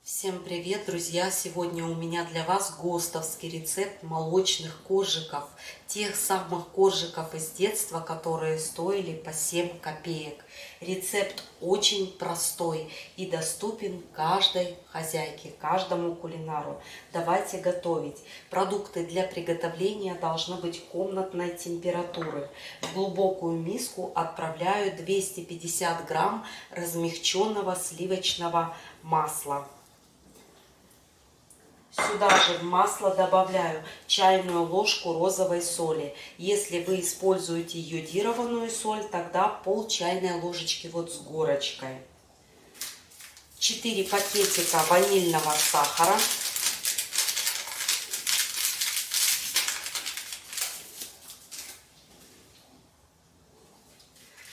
Всем привет, друзья! Сегодня у меня для вас гостовский рецепт молочных коржиков. Тех самых коржиков из детства, которые стоили по 7 копеек. Рецепт очень простой и доступен каждой хозяйке, каждому кулинару. Давайте готовить. Продукты для приготовления должны быть комнатной температуры. В глубокую миску отправляю 250 грамм размягченного сливочного масла. Сюда же в масло добавляю чайную ложку розовой соли. Если вы используете йодированную соль, тогда пол чайной ложечки вот с горочкой. 4 пакетика ванильного сахара.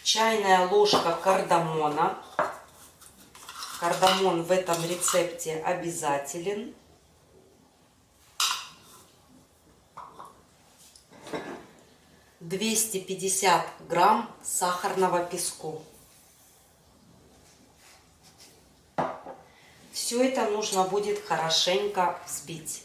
Чайная ложка кардамона. Кардамон в этом рецепте обязателен. 250 грамм сахарного песку. Все это нужно будет хорошенько взбить.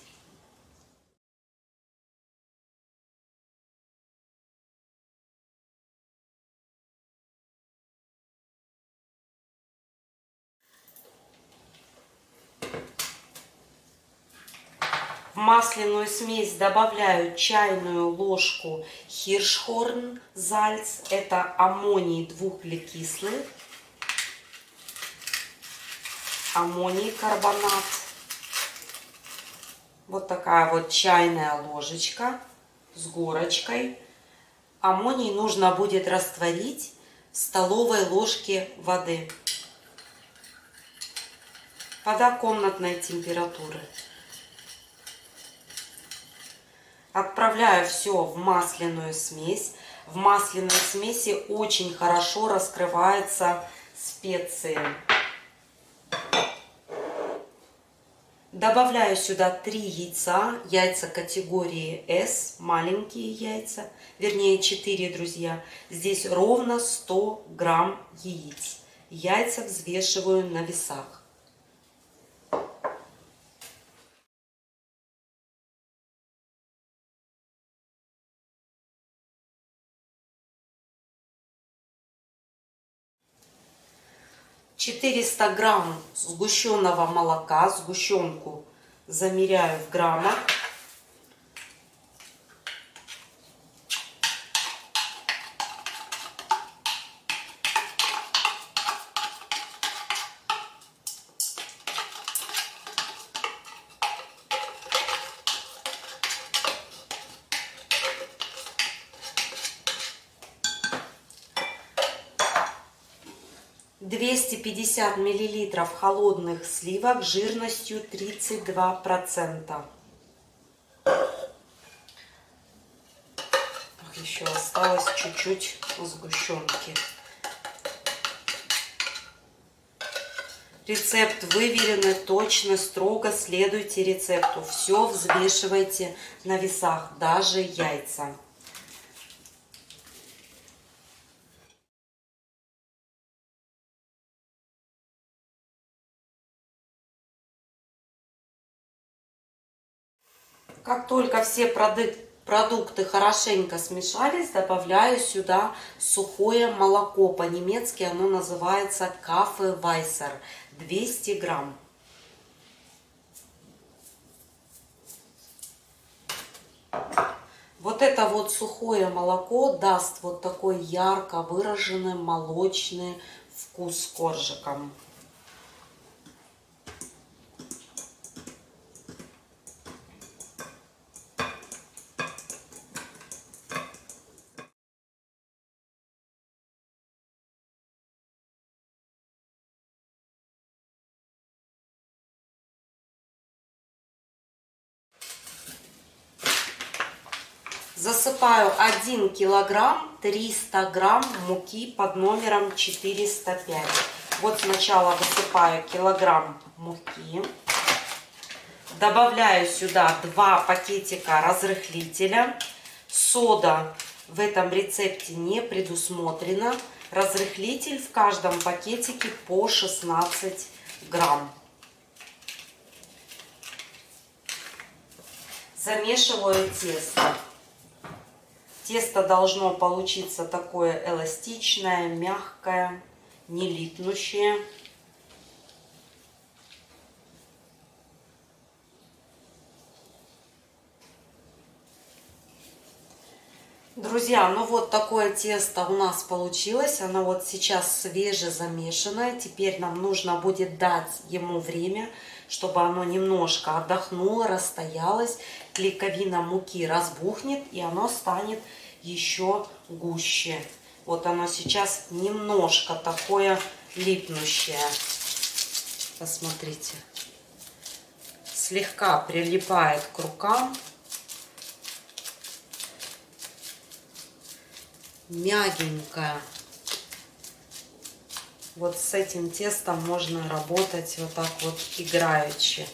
В масляную смесь добавляю чайную ложку Hirschhorn-Salz. Это аммоний двуглекислый, аммоний карбонат. Вот такая вот чайная ложечка с горочкой. Аммоний нужно будет растворить в столовой ложке воды. Вода комнатной температуры. Отправляю все в масляную смесь. В масляной смеси очень хорошо раскрываются специи. Добавляю сюда 3 яйца. Яйца категории S, маленькие яйца. Вернее 4, друзья. Здесь ровно 100 грамм яиц. Яйца взвешиваю на весах. «400 грамм сгущенного молока, сгущенку замеряю в граммах. «250 миллилитров холодных сливок жирностью 32%. Еще осталось чуть-чуть сгущенки. Рецепт выверенный, точно, строго следуйте рецепту. Все взвешивайте на весах, даже яйца. Как только все продукты хорошенько смешались, добавляю сюда сухое молоко. По-немецки оно называется Kaffeeweißer. 200 грамм. Вот это вот сухое молоко даст вот такой ярко выраженный молочный вкус коржикам. Засыпаю 1 килограмм 300 грамм муки под номером 405. Вот сначала высыпаю килограмм муки. Добавляю сюда 2 пакетика разрыхлителя. Сода в этом рецепте не предусмотрена. Разрыхлитель в каждом пакетике по 16 грамм. Замешиваю тесто. Тесто должно получиться такое эластичное, мягкое, не липнущее. Друзья, ну вот такое тесто у нас получилось. Оно вот сейчас свежезамешанное. Теперь нам нужно будет дать ему время, чтобы оно немножко отдохнуло, расстоялось. Клейковина муки разбухнет, и оно станет еще гуще. Вот оно сейчас немножко такое липнущее. Посмотрите. Слегка прилипает к рукам. Мягенькая. Вот с этим тестом можно работать вот так вот играючи.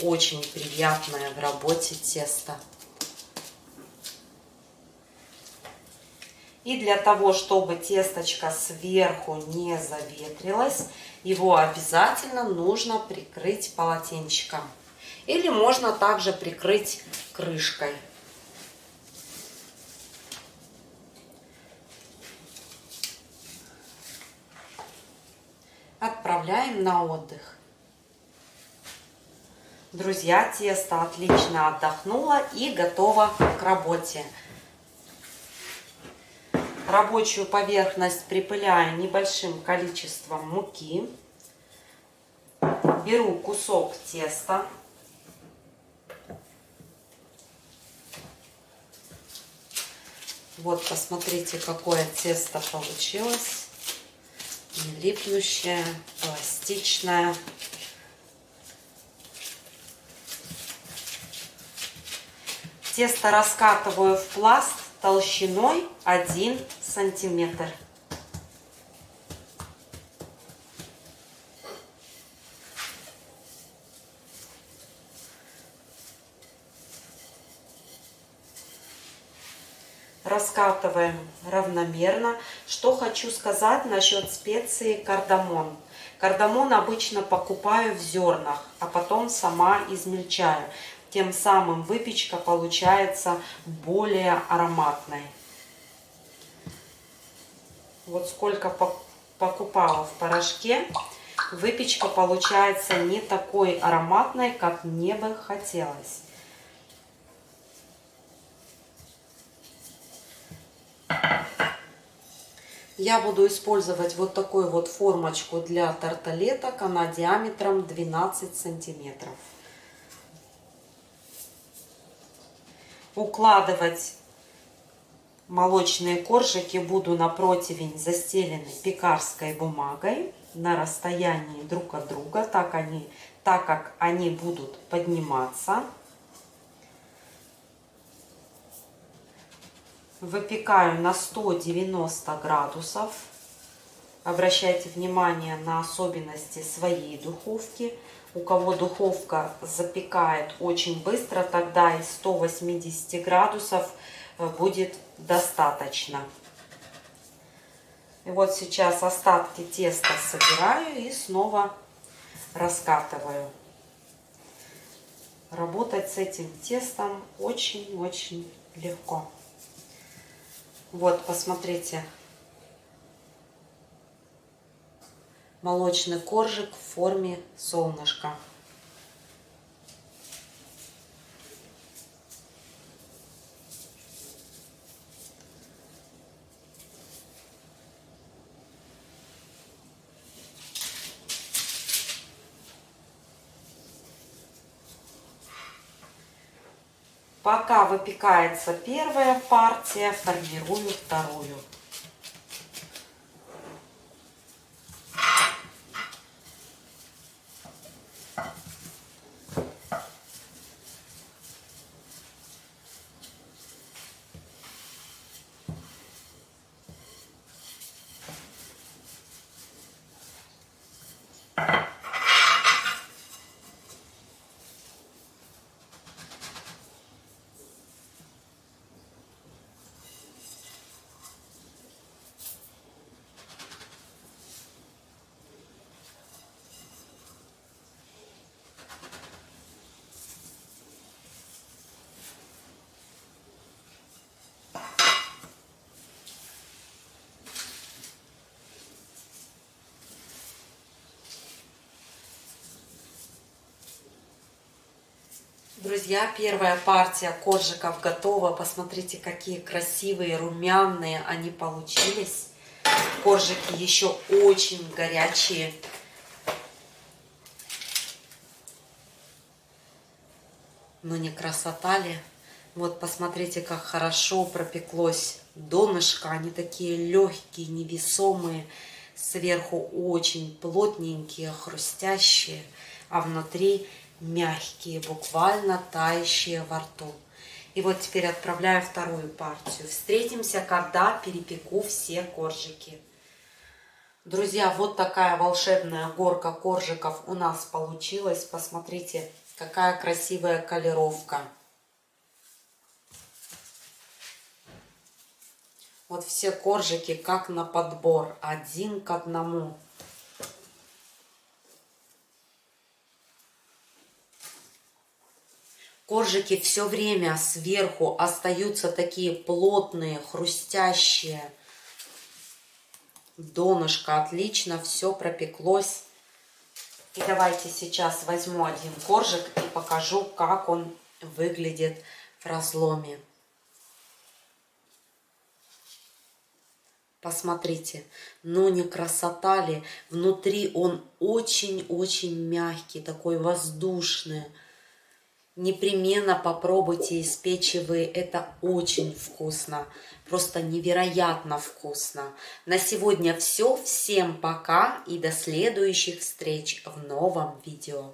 Очень приятное в работе тесто. И для того, чтобы тесточко сверху не заветрилось, его обязательно нужно прикрыть полотенчиком. Или можно также прикрыть крышкой. Отправляем на отдых. Друзья, тесто отлично отдохнуло и готово к работе. Рабочую поверхность припыляю небольшим количеством муки. Беру кусок теста. Вот, посмотрите, какое тесто получилось. Не липнущее, эластичное. Тесто раскатываю в пласт толщиной 1 сантиметр. Раскатываем равномерно. Что хочу сказать насчет специи кардамон. Кардамон обычно покупаю в зернах, а потом сама измельчаю. Тем самым выпечка получается более ароматной. Вот сколько покупала в порошке, выпечка получается не такой ароматной, как мне бы хотелось. Я буду использовать вот такую вот формочку для тарталеток. Она диаметром 12 сантиметров. Укладывать молочные коржики буду на противень, застеленный пекарской бумагой, на расстоянии друг от друга, так как они будут подниматься. Выпекаю на 190 градусов. Обращайте внимание на особенности своей духовки. У кого духовка запекает очень быстро, тогда и 180 градусов будет достаточно. И вот сейчас остатки теста собираю и снова раскатываю. Работать с этим тестом очень-очень легко. Вот, посмотрите. Молочный коржик в форме солнышка. Пока выпекается первая партия, формирую вторую. Друзья, первая партия коржиков готова. Посмотрите, какие красивые, румяные они получились. Коржики еще очень горячие. Но не красота ли? Вот посмотрите, как хорошо пропеклось донышко. Они такие легкие, невесомые. Сверху очень плотненькие, хрустящие. А внутри мягкие, буквально тающие во рту. И вот теперь отправляю вторую партию. Встретимся, когда перепеку все коржики. Друзья, вот такая волшебная горка коржиков у нас получилась. Посмотрите, какая красивая колеровка. Вот все коржики как на подбор, один к одному. Коржики все время сверху остаются такие плотные, хрустящие. Донышко отлично, все пропеклось. И давайте сейчас возьму один коржик и покажу, как он выглядит в разломе. Посмотрите, ну не красота ли? Внутри он очень-очень мягкий, такой воздушный. Непременно попробуйте испечь вы, это очень вкусно, просто невероятно вкусно. На сегодня все, всем пока и до следующих встреч в новом видео.